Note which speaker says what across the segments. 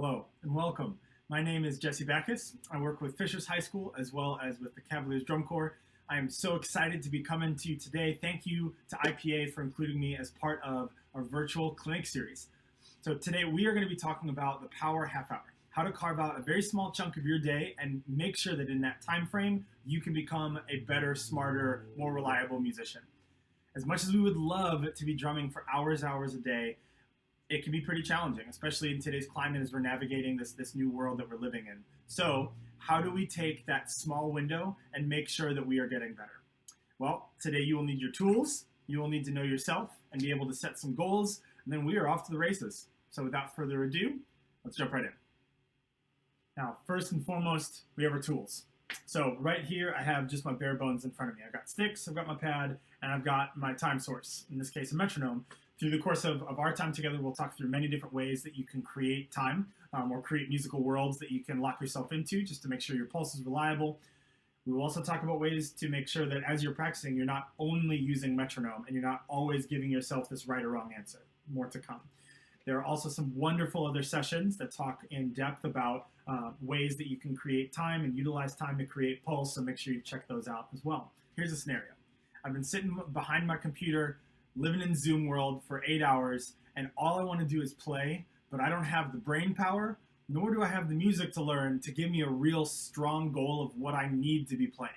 Speaker 1: Hello and welcome. My name is Jesse Backus. I work with Fishers High School as well as with the Cavaliers Drum Corps. I am so excited to be coming to you today. Thank you to IPA for including me as part of our virtual clinic series. So today we are going to be talking about the power half hour, how to carve out a very small chunk of your day and make sure that in that time frame you can become a better, smarter, more reliable musician. As much as we would love to be drumming for hours a day, it can be pretty challenging, especially in today's climate as we're navigating this new world that we're living in. So how do we take that small window and make sure that we are getting better? Well, today you will need your tools, you will need to know yourself and be able to set some goals, and then we are off to the races. So without further ado, let's jump right in. Now, first and foremost, we have our tools. So right here, I have just my bare bones in front of me. I've got sticks, I've got my pad, and I've got my time source, in this case a metronome. Through the course of our time together, we'll talk through many different ways that you can create time or create musical worlds that you can lock yourself into just to make sure your pulse is reliable. We will also talk about ways to make sure that as you're practicing, you're not only using metronome and you're not always giving yourself this right or wrong answer. More to come. There are also some wonderful other sessions that talk in depth about ways that you can create time and utilize time to create pulse, so make sure you check those out as well. Here's a scenario. I've been sitting behind my computer, living in Zoom world for 8 hours, and all I want to do is play, but I don't have the brain power, nor do I have the music to learn to give me a real strong goal of what I need to be playing.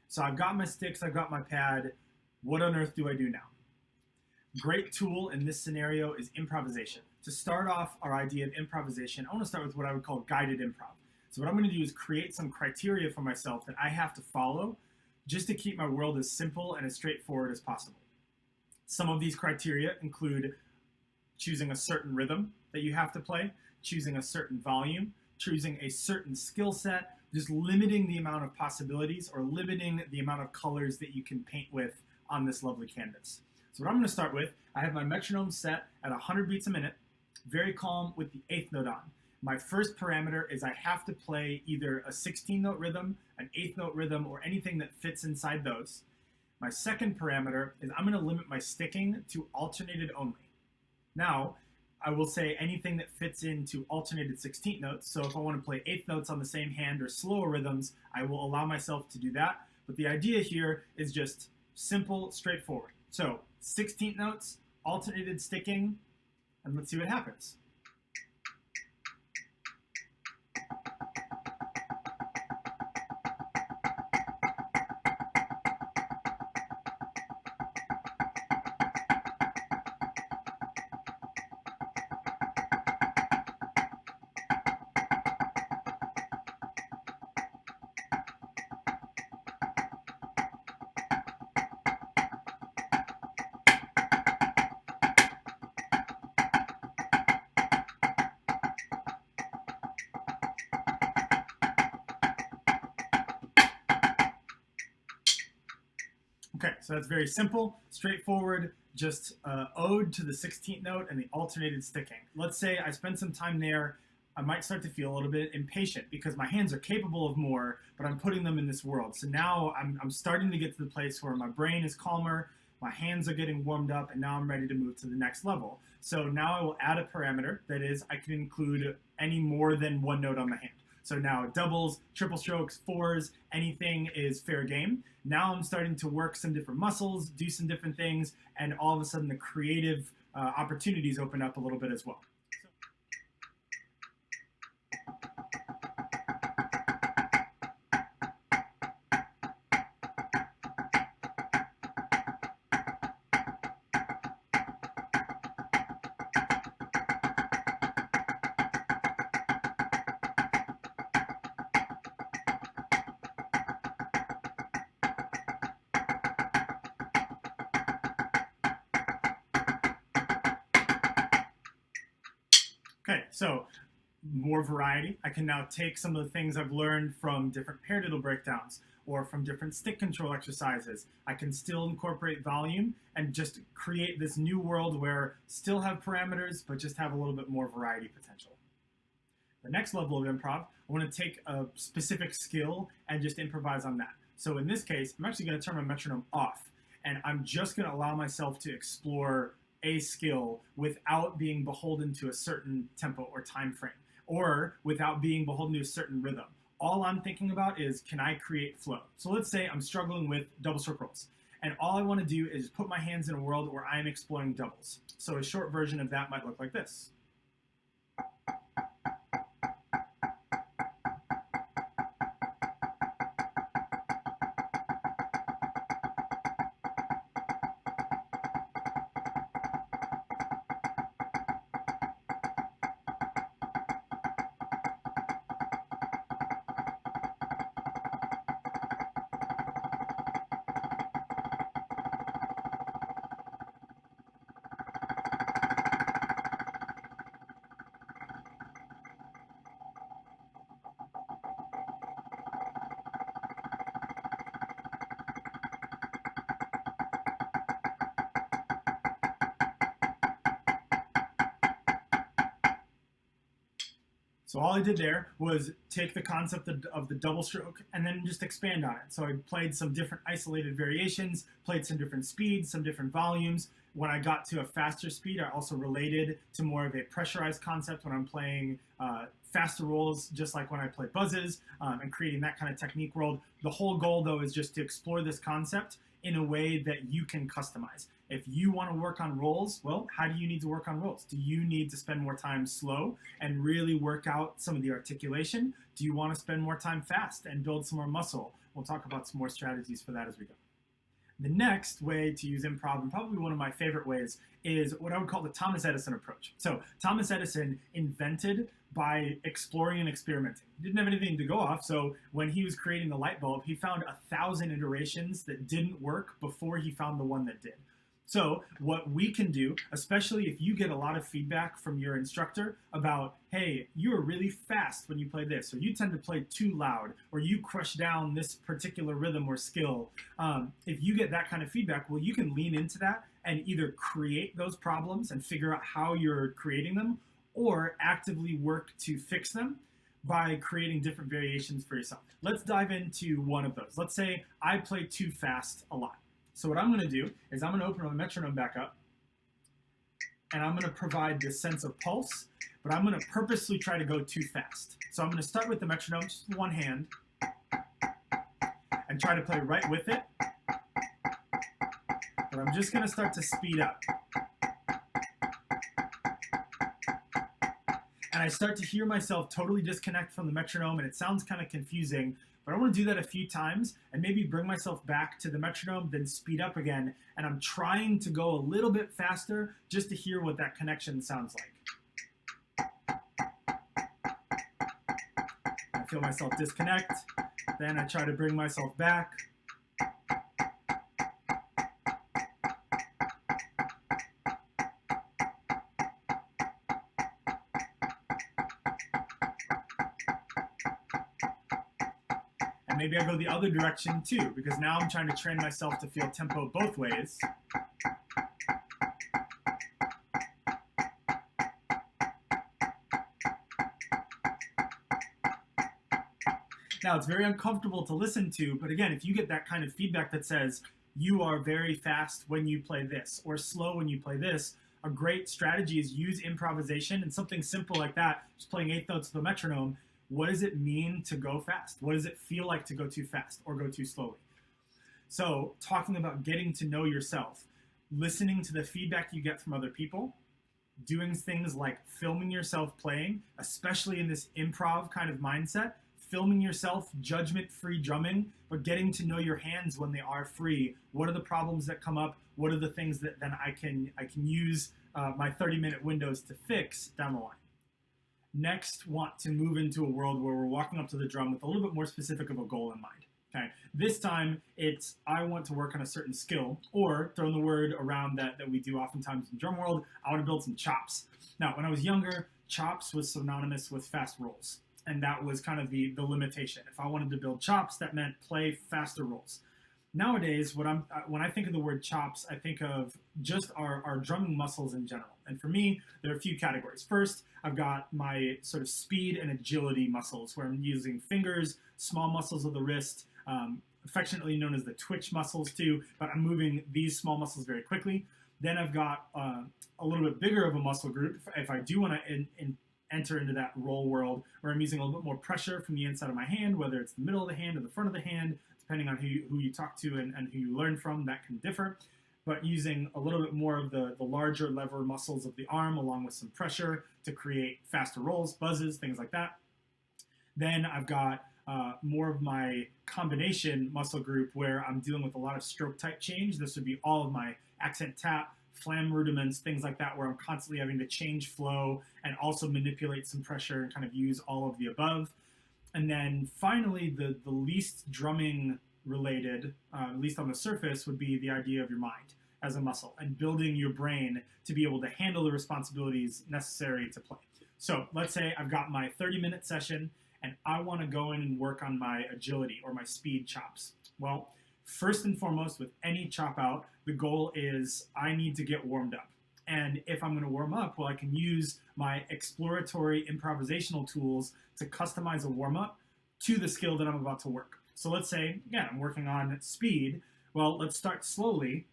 Speaker 1: So I've got my sticks, I've got my pad. What on earth do I do now? Great tool in this scenario is improvisation. To start off our idea of improvisation, I want to start with what I would call guided improv. So what I'm going to do is create some criteria for myself that I have to follow just to keep my world as simple and as straightforward as possible. Some of these criteria include choosing a certain rhythm that you have to play, choosing a certain volume, choosing a certain skill set, just limiting the amount of possibilities or limiting the amount of colors that you can paint with on this lovely canvas. So what I'm going to start with, I have my metronome set at 100 beats a minute, very calm with the 8th note on. My first parameter is I have to play either a 16-note rhythm, an 8th note rhythm, or anything that fits inside those. My second parameter is I'm going to limit my sticking to alternated only. Now, I will say anything that fits into alternated 16th notes, so if I want to play 8th notes on the same hand or slower rhythms, I will allow myself to do that. But the idea here is just simple, straightforward. So 16th notes, alternated sticking, and let's see what happens. Okay, so that's very simple, straightforward, just ode to the 16th note and the alternated sticking. Let's say I spend some time there, I might start to feel a little bit impatient because my hands are capable of more, but I'm putting them in this world. So now I'm starting to get to the place where my brain is calmer, my hands are getting warmed up, and now I'm ready to move to the next level. So now I will add a parameter, that is, I can include any more than one note on the hand. So now doubles, triple strokes, fours, anything is fair game. Now I'm starting to work some different muscles, do some different things, and all of a sudden the creative opportunities open up a little bit as well. Okay, so more variety. I can now take some of the things I've learned from different paradiddle breakdowns or from different stick control exercises. I can still incorporate volume and just create this new world where still have parameters, but just have a little bit more variety potential. The next level of improv, I want to take a specific skill and just improvise on that. So in this case, I'm actually going to turn my metronome off, and I'm just going to allow myself to explore a skill without being beholden to a certain tempo or time frame. or without being beholden to a certain rhythm. All I'm thinking about is, can I create flow? So let's say I'm struggling with double stroke rolls, and all I want to do is put my hands in a world where I am exploring doubles. So a short version of that might look like this. So all I did there was take the concept of the double stroke and then just expand on it. So I played some different isolated variations, played some different speeds, some different volumes. When I got to a faster speed, I also related to more of a pressurized concept when I'm playing faster rolls, just like when I play buzzes, and creating that kind of technique world. The whole goal, though, is just to explore this concept in a way that you can customize. If you want to work on rolls, well, how do you need to work on rolls? Do you need to spend more time slow and really work out some of the articulation? Do you want to spend more time fast and build some more muscle? We'll talk about some more strategies for that as we go. The next way to use improv, and probably one of my favorite ways, is what I would call the Thomas Edison approach. So Thomas Edison invented by exploring and experimenting. He didn't have anything to go off, so when he was creating the light bulb, he found 1,000 iterations that didn't work before he found the one that did. So what we can do, especially if you get a lot of feedback from your instructor about, hey, you're really fast when you play this, or you tend to play too loud, or you crush down this particular rhythm or skill. If you get that kind of feedback, well, you can lean into that and either create those problems and figure out how you're creating them, or actively work to fix them by creating different variations for yourself. Let's dive into one of those. Let's say I play too fast a lot. So what I'm going to do is I'm going to open my metronome back up, and I'm going to provide this sense of pulse, but I'm going to purposely try to go too fast. So I'm going to start with the metronome, just with one hand, and try to play right with it, but I'm just going to start to speed up. And I start to hear myself totally disconnect from the metronome, and it sounds kind of confusing, but I want to do that a few times and maybe bring myself back to the metronome, then speed up again. And I'm trying to go a little bit faster just to hear what that connection sounds like. I feel myself disconnect. Then I try to bring myself back. And maybe I go the other direction too, because now I'm trying to train myself to feel tempo both ways. Now, it's very uncomfortable to listen to, but again, if you get that kind of feedback that says, you are very fast when you play this, or slow when you play this, a great strategy is use improvisation, and something simple like that, just playing eighth notes of the metronome. What does it mean to go fast? What does it feel like to go too fast or go too slowly? So talking about getting to know yourself, listening to the feedback you get from other people, doing things like filming yourself playing, especially in this improv kind of mindset, filming yourself, judgment-free drumming, but getting to know your hands when they are free. What are the problems that come up? What are the things that then I can use my 30-minute windows to fix down the line? Next, want to move into a world where we're walking up to the drum with a little bit more specific of a goal in mind. Okay, this time it's I want to work on a certain skill, or throwing the word around that we do oftentimes in drum world, I want to build some chops. Now, when I was younger, chops was synonymous with fast rolls, and that was kind of the limitation. If I wanted to build chops, that meant play faster rolls. Nowadays, when I think of the word chops, I think of just our drumming muscles in general. And for me, there are a few categories. First, I've got my sort of speed and agility muscles, where I'm using fingers, small muscles of the wrist, affectionately known as the twitch muscles too, but I'm moving these small muscles very quickly. Then I've got a little bit bigger of a muscle group if I do want to enter into that roll world where I'm using a little bit more pressure from the inside of my hand, whether it's the middle of the hand or the front of the hand, depending on who you talk to and who you learn from, that can differ. But using a little bit more of the larger lever muscles of the arm along with some pressure to create faster rolls, buzzes, things like that. Then I've got more of my combination muscle group where I'm dealing with a lot of stroke type change. This would be all of my accent tap, flam rudiments, things like that, where I'm constantly having to change flow and also manipulate some pressure and kind of use all of the above. And then finally, the least drumming related, at least on the surface, would be the idea of your mind as a muscle and building your brain to be able to handle the responsibilities necessary to play. So let's say I've got my 30-minute session and I want to go in and work on my agility or my speed chops. Well, first and foremost, with any chop out, the goal is I need to get warmed up. And if I'm going to warm up, well, I can use my exploratory improvisational tools to customize a warm-up to the skill that I'm about to work. So let's say, again, I'm working on speed. Well, let's start slowly,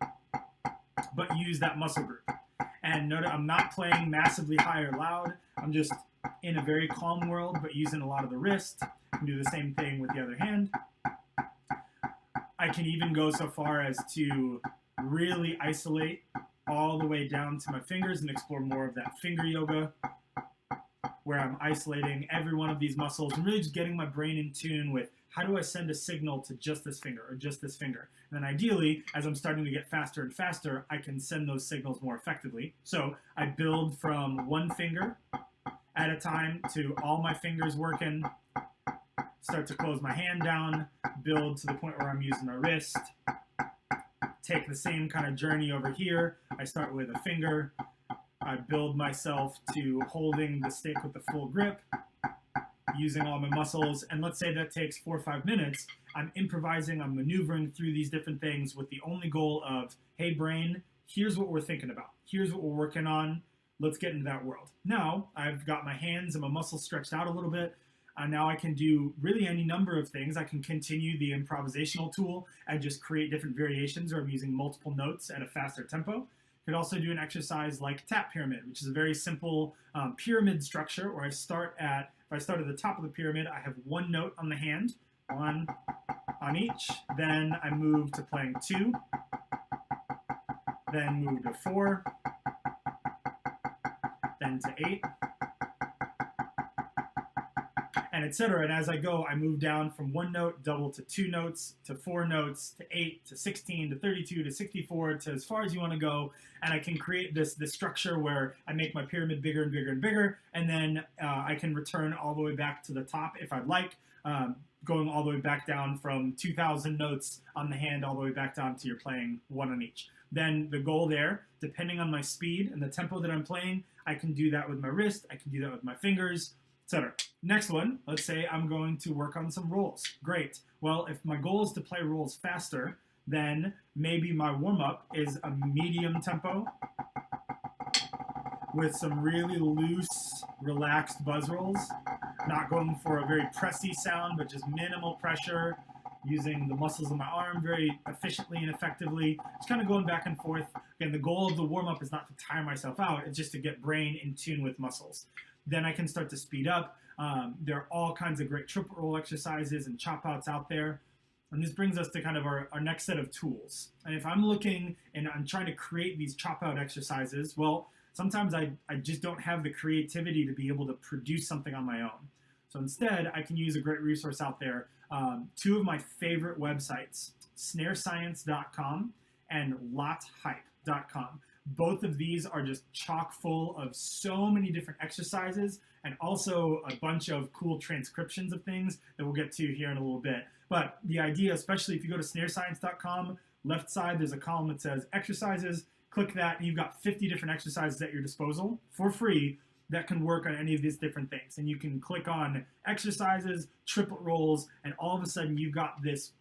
Speaker 1: but use that muscle group. And note I'm not playing massively high or loud. I'm just in a very calm world, but using a lot of the wrist. I can do the same thing with the other hand. I can even go so far as to really isolate all the way down to my fingers and explore more of that finger yoga, where I'm isolating every one of these muscles and really just getting my brain in tune with how do I send a signal to just this finger or just this finger. And then ideally, as I'm starting to get faster and faster, I can send those signals more effectively. So I build from one finger at a time to all my fingers working, start to close my hand down, build to the point where I'm using my wrist, take the same kind of journey over here. I start with a finger, I build myself to holding the stick with the full grip, using all my muscles, and let's say that takes 4 or 5 minutes. I'm improvising, I'm maneuvering through these different things with the only goal of, hey brain, here's what we're thinking about, here's what we're working on, let's get into that world. Now, I've got my hands and my muscles stretched out a little bit. Now I can do really any number of things. I can continue the improvisational tool and just create different variations, or I'm using multiple notes at a faster tempo. Could also do an exercise like tap pyramid, which is a very simple pyramid structure where if I start at the top of the pyramid, I have one note on the hand, one on each. Then I move to playing 2, then move to 4, then to 8, and etc. And as I go, I move down from 1 note, double to 2 notes, to 4 notes, to 8, to 16, to 32, to 64, to as far as you want to go. And I can create this structure where I make my pyramid bigger and bigger and bigger, and then I can return all the way back to the top if I'd like, going all the way back down from 2,000 notes on the hand all the way back down to you're playing 1 on each. Then the goal there, depending on my speed and the tempo that I'm playing, I can do that with my wrist, I can do that with my fingers, etc. Next one, let's say I'm going to work on some rolls. Great. Well, if my goal is to play rolls faster, then maybe my warm-up is a medium tempo with some really loose, relaxed buzz rolls. Not going for a very pressy sound, but just minimal pressure, using the muscles of my arm very efficiently and effectively. Just kind of going back and forth. Again, the goal of the warm-up is not to tire myself out, it's just to get brain in tune with muscles. Then I can start to speed up. There are all kinds of great triple roll exercises and chop outs out there. And this brings us to kind of our next set of tools. And if I'm looking and I'm trying to create these chop out exercises, well, sometimes I just don't have the creativity to be able to produce something on my own. So instead, I can use a great resource out there. 2 of my favorite websites, snarescience.com and lothype.com. Both of these are just chock full of so many different exercises and also a bunch of cool transcriptions of things that we'll get to here in a little bit. But the idea, especially if you go to snarescience.com, left side there's a column that says exercises. Click that and you've got 50 different exercises at your disposal for free that can work on any of these different things. And you can click on exercises, triplet rolls, and all of a sudden you've got this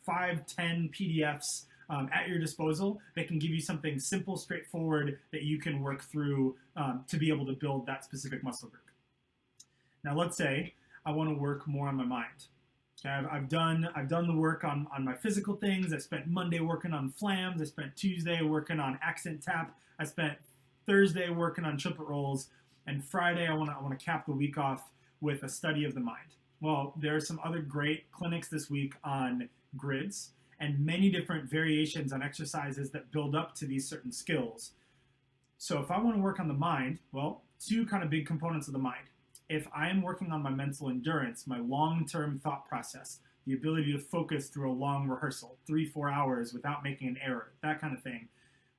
Speaker 1: 5-10 PDFs at your disposal that can give you something simple, straightforward that you can work through to be able to build that specific muscle group. Now let's say I want to work more on my mind. Okay, I've done the work on my physical things. I spent Monday working on flams. I spent Tuesday working on accent tap. I spent Thursday working on triplet rolls. And Friday, I want to cap the week off with a study of the mind. Well, there are some other great clinics this week on grids and many different variations on exercises that build up to these certain skills. So if I want to work on the mind, well, two kind of big components of the mind. If I am working on my mental endurance, my long-term thought process, the ability to focus through a long rehearsal, 3-4 hours without making an error, that kind of thing,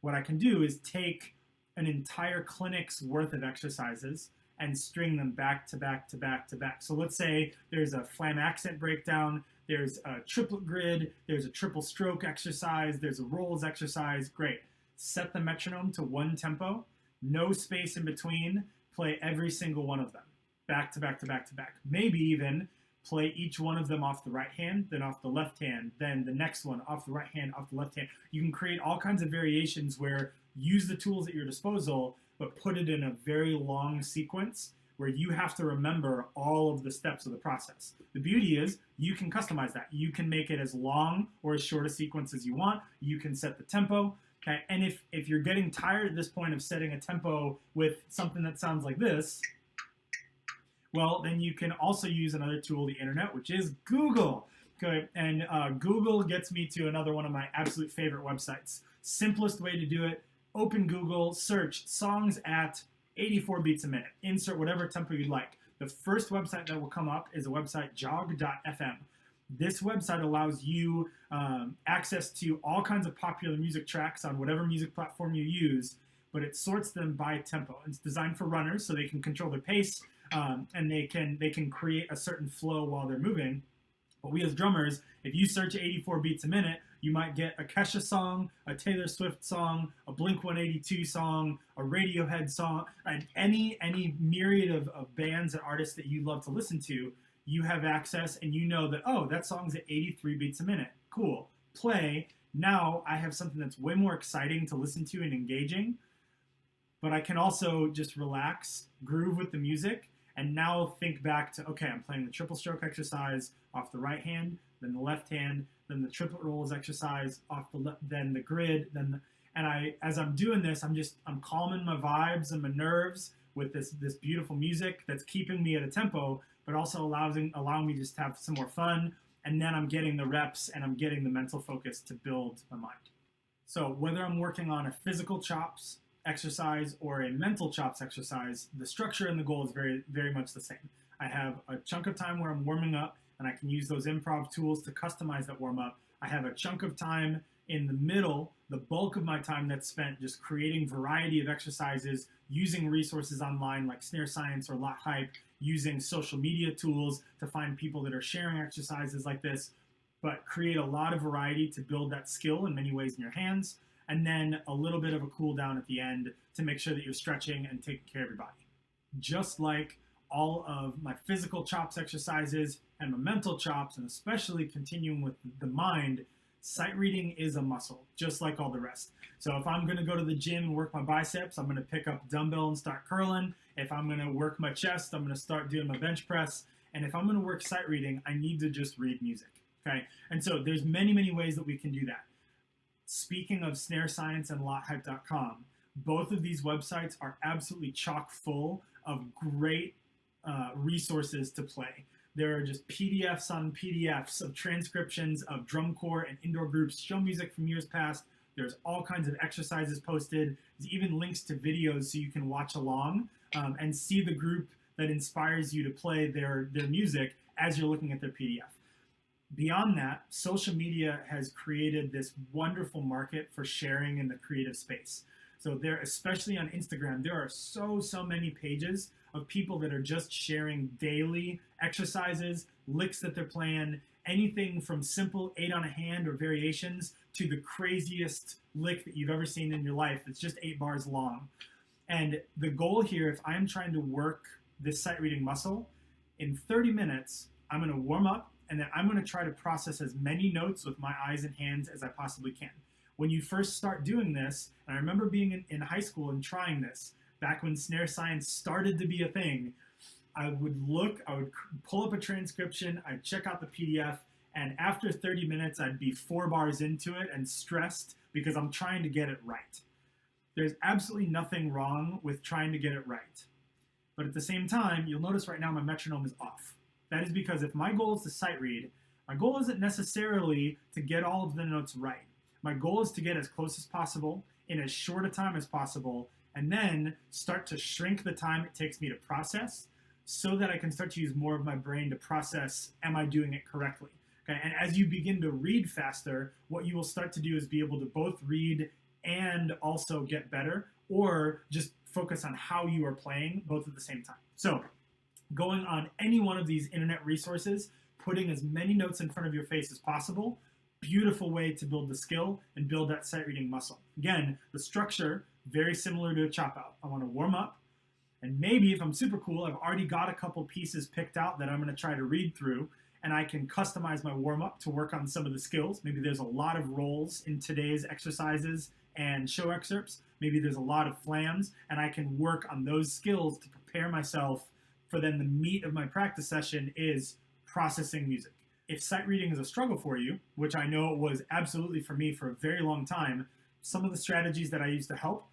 Speaker 1: what I can do is take an entire clinic's worth of exercises and string them back to back to back to back. So let's say there's a flam accent breakdown, there's a triplet grid, there's a triple stroke exercise, there's a rolls exercise. Great. Set the metronome to one tempo, no space in between, play every single one of them, back to back to back to back. Maybe even play each one of them off the right hand, then off the left hand, then the next one off the right hand, off the left hand. You can create all kinds of variations where use the tools at your disposal, but put it in a very long sequence where you have to remember all of the steps of the process. The beauty is you can customize that. You can make it as long or as short a sequence as you want. You can set the tempo. Okay? And if you're getting tired at this point of setting a tempo with something that sounds like this, well, then you can also use another tool, the internet, which is Google. Okay? And Google gets me to another one of my absolute favorite websites. Simplest way to do it, open Google, search songs at 84 beats a minute. Insert whatever tempo you'd like. The first website that will come up is a website, jog.fm. This website allows you access to all kinds of popular music tracks on whatever music platform you use, but it sorts them by tempo. It's designed for runners so they can control their pace and they can create a certain flow while they're moving. But we as drummers, if you search 84 beats a minute, you might get a Kesha song, a Taylor Swift song, a Blink-182 song, a Radiohead song, and any myriad of bands and artists that you love to listen to. You have access and you know that, oh, that song's at 83 beats a minute. Cool. Play. Now I have something that's way more exciting to listen to and engaging, but I can also just relax, groove with the music, and now think back to, okay, I'm playing the triple stroke exercise off the right hand, then the left hand, then the triplet rolls exercise off the then the grid, as I'm doing this, I'm calming my vibes and my nerves with this beautiful music that's keeping me at a tempo, but also allowing me just to have some more fun. And then I'm getting the reps and I'm getting the mental focus to build my mind. So whether I'm working on a physical chops exercise or a mental chops exercise, the structure and the goal is very, very much the same. I have a chunk of time where I'm warming up, and I can use those improv tools to customize that warm-up. I have a chunk of time in the middle, the bulk of my time that's spent just creating variety of exercises, using resources online like Snare Science or Lot Hype, using social media tools to find people that are sharing exercises like this, but create a lot of variety to build that skill in many ways in your hands, and then a little bit of a cool down at the end to make sure that you're stretching and taking care of your body. Just like all of my physical chops exercises and my mental chops, and especially continuing with the mind, sight reading is a muscle, just like all the rest. So if I'm going to go to the gym and work my biceps, I'm going to pick up a dumbbell and start curling. If I'm going to work my chest, I'm going to start doing my bench press. And if I'm going to work sight reading, I need to just read music. Okay? And so there's many, many ways that we can do that. Speaking of Snare Science and LotHype.com, both of these websites are absolutely chock full of great resources to play. There are just PDFs on PDFs of transcriptions of drum corps and indoor groups, show music from years past. There's all kinds of exercises posted. There's even links to videos so you can watch along and see the group that inspires you to play their music as you're looking at their PDF. Beyond that, social media has created this wonderful market for sharing in the creative space. So there, especially on Instagram, there are so many pages of people that are just sharing daily exercises, licks that they're playing, anything from simple 8 on a hand or variations to the craziest lick that you've ever seen in your life. It's just 8 bars long. And the goal here, if I'm trying to work this sight reading muscle, in 30 minutes, I'm going to warm up, and then I'm going to try to process as many notes with my eyes and hands as I possibly can. When you first start doing this, and I remember being in high school and trying this, back when Snare Science started to be a thing, I would pull up a transcription, I'd check out the PDF, and after 30 minutes, I'd be 4 bars into it and stressed because I'm trying to get it right. There's absolutely nothing wrong with trying to get it right. But at the same time, you'll notice right now my metronome is off. That is because if my goal is to sight read, my goal isn't necessarily to get all of the notes right. My goal is to get as close as possible in as short a time as possible, and then start to shrink the time it takes me to process so that I can start to use more of my brain to process, am I doing it correctly? Okay? And as you begin to read faster, what you will start to do is be able to both read and also get better, or just focus on how you are playing both at the same time. So going on any one of these internet resources, putting as many notes in front of your face as possible, beautiful way to build the skill and build that sight reading muscle. Again, the structure, very similar to a chop out. I want to warm up, and maybe if I'm super cool, I've already got a couple pieces picked out that I'm going to try to read through, and I can customize my warm up to work on some of the skills. Maybe there's a lot of rolls in today's exercises and show excerpts. Maybe there's a lot of flams, and I can work on those skills to prepare myself for then the meat of my practice session is processing music. If sight reading is a struggle for you, which I know it was absolutely for me for a very long time, some of the strategies that I use to help,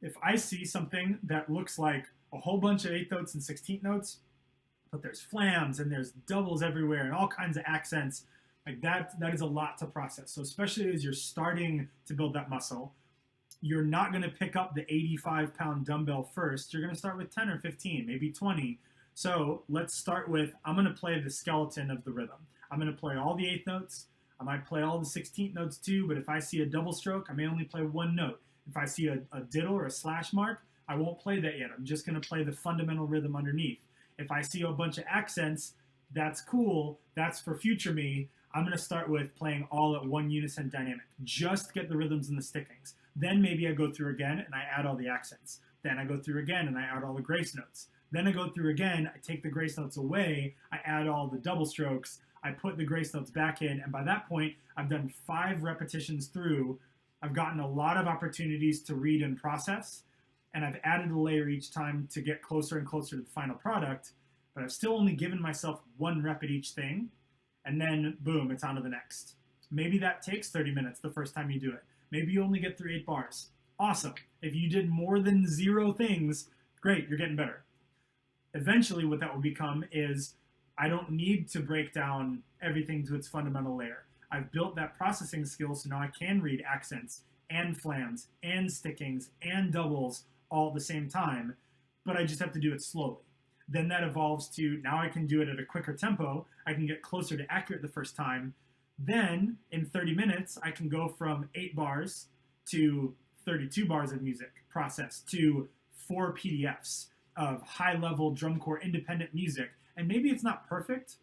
Speaker 1: if I see something that looks like a whole bunch of 8th notes and 16th notes, but there's flams and there's doubles everywhere and all kinds of accents, like that is a lot to process. So especially as you're starting to build that muscle, you're not going to pick up the 85-pound dumbbell first. You're going to start with 10 or 15, maybe 20. So let's start with, I'm going to play the skeleton of the rhythm. I'm going to play all the 8th notes. I might play all the 16th notes too, but if I see a double stroke, I may only play one note. If I see a diddle or a slash mark, I won't play that yet. I'm just going to play the fundamental rhythm underneath. If I see a bunch of accents, that's cool. That's for future me. I'm going to start with playing all at one unison dynamic. Just get the rhythms and the stickings. Then maybe I go through again and I add all the accents. Then I go through again and I add all the grace notes. Then I go through again, I take the grace notes away, I add all the double strokes, I put the grace notes back in, and by that point, I've done 5 repetitions through. I've gotten a lot of opportunities to read and process, and I've added a layer each time to get closer and closer to the final product, but I've still only given myself 1 rep at each thing, and then boom, it's on to the next. Maybe that takes 30 minutes the first time you do it. Maybe you only get through 8 bars. Awesome. If you did more than 0 things, great, you're getting better. Eventually what that will become is I don't need to break down everything to its fundamental layer. I've built that processing skill, so now I can read accents and flams and stickings and doubles all at the same time, but I just have to do it slowly. Then that evolves to, now I can do it at a quicker tempo. I can get closer to accurate the first time. Then in 30 minutes, I can go from 8 bars to 32 bars of music processed to 4 PDFs of high-level drum corps independent music. And maybe it's not perfect.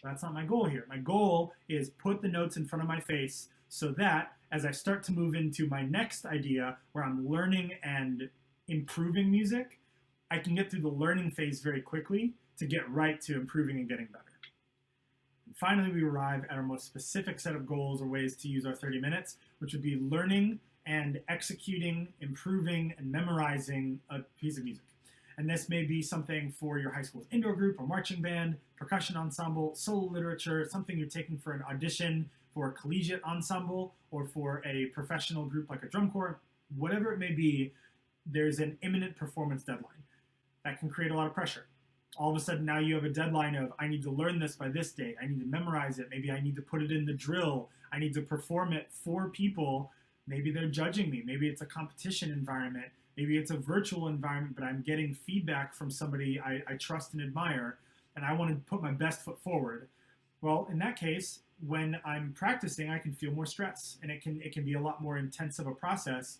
Speaker 1: That's not my goal here. My goal is put the notes in front of my face so that as I start to move into my next idea where I'm learning and improving music, I can get through the learning phase very quickly to get right to improving and getting better. And finally, we arrive at our most specific set of goals or ways to use our 30 minutes, which would be learning and executing, improving, and memorizing a piece of music. And this may be something for your high school's indoor group or marching band, percussion ensemble, solo literature, something you're taking for an audition for a collegiate ensemble or for a professional group like a drum corps, whatever it may be, there's an imminent performance deadline. That can create a lot of pressure. All of a sudden now you have a deadline of, I need to learn this by this date, I need to memorize it, maybe I need to put it in the drill, I need to perform it for people, maybe they're judging me, maybe it's a competition environment, maybe it's a virtual environment, but I'm getting feedback from somebody I trust and admire, and I want to put my best foot forward. Well, in that case, when I'm practicing, I can feel more stress, and it can be a lot more intense of a process.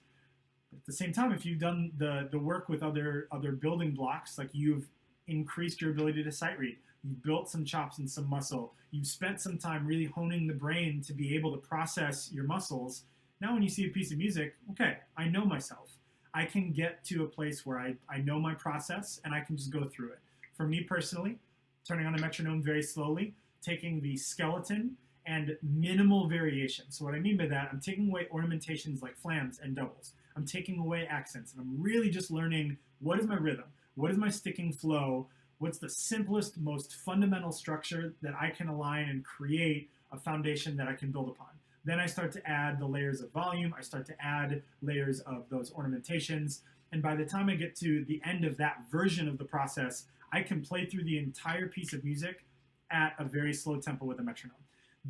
Speaker 1: At the same time, if you've done the work with other building blocks, like you've increased your ability to sight read, you've built some chops and some muscle, you've spent some time really honing the brain to be able to process your muscles, now when you see a piece of music, okay, I know myself. I can get to a place where I know my process and I can just go through it. For me personally, turning on a metronome very slowly, taking the skeleton and minimal variation. So what I mean by that, I'm taking away ornamentations like flams and doubles. I'm taking away accents, and I'm really just learning what is my rhythm, what is my sticking flow, what's the simplest, most fundamental structure that I can align and create a foundation that I can build upon. Then I start to add the layers of volume, I start to add layers of those ornamentations, And by the time I get to the end of that version of the process, I can play through the entire piece of music at a very slow tempo with a metronome.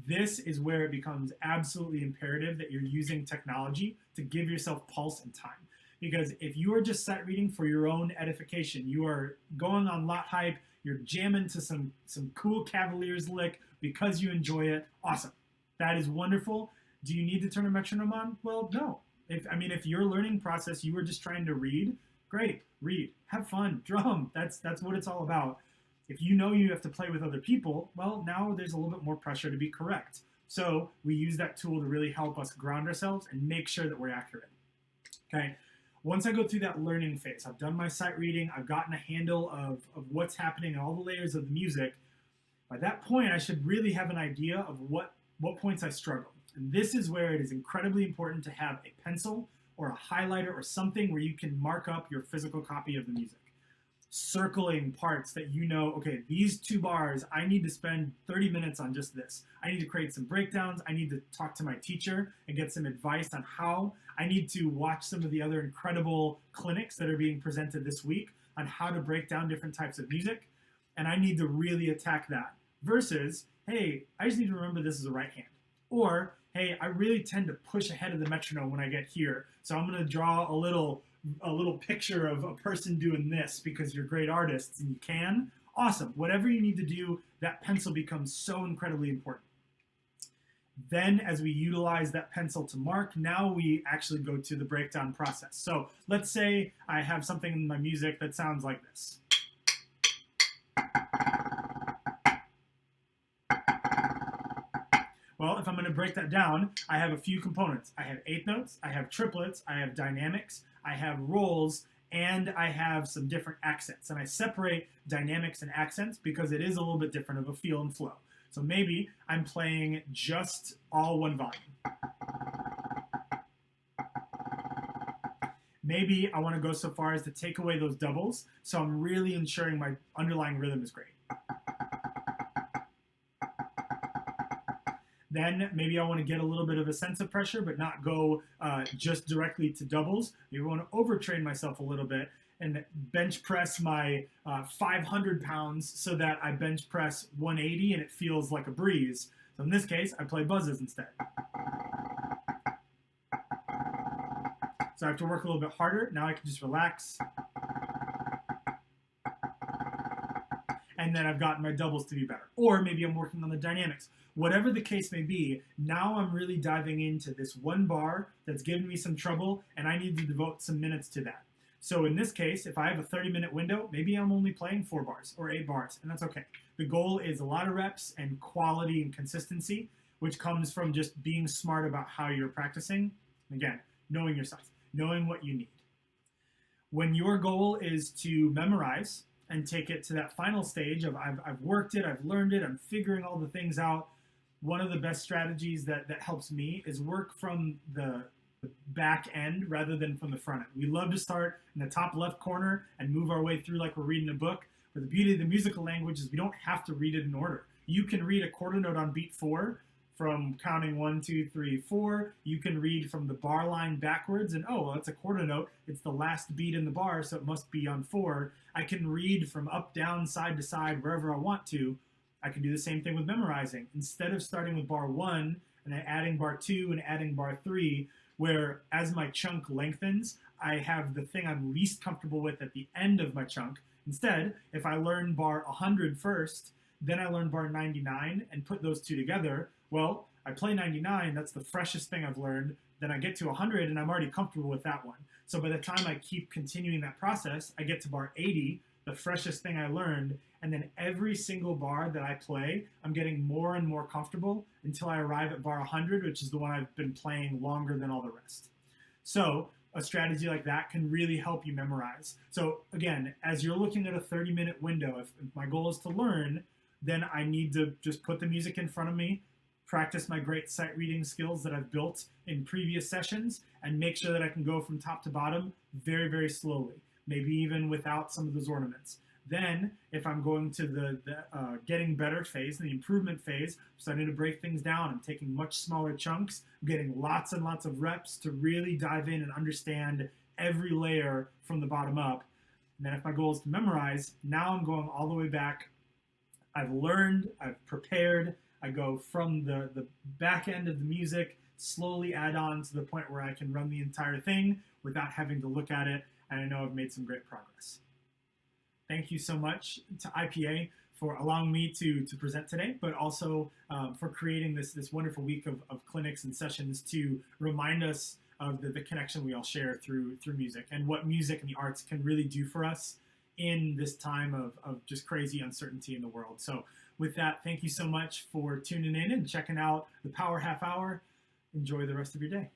Speaker 1: This is where it becomes absolutely imperative that you're using technology to give yourself pulse and time. Because if you are just sight reading for your own edification, you are going on lot hype, you're jamming to some cool Cavaliers lick because you enjoy it, awesome. That is wonderful. Do you need to turn a metronome on? Well, no. If your learning process, you were just trying to read, great, read, have fun, drum. That's what it's all about. If you know you have to play with other people, well, now there's a little bit more pressure to be correct. So we use that tool to really help us ground ourselves and make sure that we're accurate. Okay. Once I go through that learning phase, I've done my sight reading, I've gotten a handle of what's happening and all the layers of the music. By that point, I should really have an idea of what points I struggle. And this is where it is incredibly important to have a pencil or a highlighter or something where you can mark up your physical copy of the music. Circling parts that you know, okay, these 2 bars, I need to spend 30 minutes on just this. I need to create some breakdowns. I need to talk to my teacher and get some advice on how. I need to watch some of the other incredible clinics that are being presented this week on how to break down different types of music. And I need to really attack that. Versus, hey, I just need to remember this is a right hand. Or, hey, I really tend to push ahead of the metronome when I get here. So I'm going to draw a little picture of a person doing this because you're great artists and you can. Awesome. Whatever you need to do, that pencil becomes so incredibly important. Then as we utilize that pencil to mark, now we actually go to the breakdown process. So let's say I have something in my music that sounds like this. Well, if I'm going to break that down, I have a few components. I have eighth notes, I have triplets, I have dynamics, I have rolls, and I have some different accents. And I separate dynamics and accents because it is a little bit different of a feel and flow. So maybe I'm playing just all one volume. Maybe I want to go so far as to take away those doubles, so I'm really ensuring my underlying rhythm is great. Then maybe I want to get a little bit of a sense of pressure, but not go just directly to doubles. Maybe I want to overtrain myself a little bit and bench press my 500 pounds so that I bench press 180 and it feels like a breeze. So in this case, I play buzzes instead. So I have to work a little bit harder. Now I can just relax. And then I've gotten my doubles to be better. Or maybe I'm working on the dynamics. Whatever the case may be, now I'm really diving into this one bar that's giving me some trouble, and I need to devote some minutes to that. So in this case, if I have a 30-minute window, maybe I'm only playing 4 bars or 8 bars, and that's okay. The goal is a lot of reps and quality and consistency, which comes from just being smart about how you're practicing. Again, knowing yourself, knowing what you need. When your goal is to memorize and take it to that final stage of I've worked it, I've learned it, I'm figuring all the things out, one of the best strategies that helps me is work from the back end rather than from the front end. We love to start in the top left corner and move our way through like we're reading a book. But the beauty of the musical language is we don't have to read it in order. You can read a quarter note on beat 4 from counting 1, 2, 3, 4. You can read from the bar line backwards and, oh, well, it's a quarter note. It's the last beat in the bar, so it must be on 4. I can read from up, down, side to side, wherever I want to. I can do the same thing with memorizing. Instead of starting with bar 1 and then adding bar 2 and adding bar 3, where as my chunk lengthens, I have the thing I'm least comfortable with at the end of my chunk. Instead, if I learn bar 100 first, then I learn bar 99 and put those two together, well, I play 99, that's the freshest thing I've learned. Then I get to 100 and I'm already comfortable with that one. So by the time I keep continuing that process, I get to bar 80, the freshest thing I learned, and then every single bar that I play, I'm getting more and more comfortable until I arrive at bar 100, which is the one I've been playing longer than all the rest. So a strategy like that can really help you memorize. So again, as you're looking at a 30-minute window, if my goal is to learn, then I need to just put the music in front of me, practice my great sight reading skills that I've built in previous sessions, and make sure that I can go from top to bottom very, very slowly, maybe even without some of those ornaments. Then, if I'm going to the getting better phase, the improvement phase, I'm starting to break things down. I'm taking much smaller chunks. I'm getting lots and lots of reps to really dive in and understand every layer from the bottom up. And then if my goal is to memorize, now I'm going all the way back. I've learned, I've prepared, I go from the back end of the music, slowly add on to the point where I can run the entire thing without having to look at it, and I know I've made some great progress. Thank you so much to IPA for allowing me to present today, but also for creating this wonderful week of clinics and sessions to remind us of the connection we all share through music, and what music and the arts can really do for us in this time of just crazy uncertainty in the world. So with that, thank you so much for tuning in and checking out the Power Half Hour. Enjoy the rest of your day.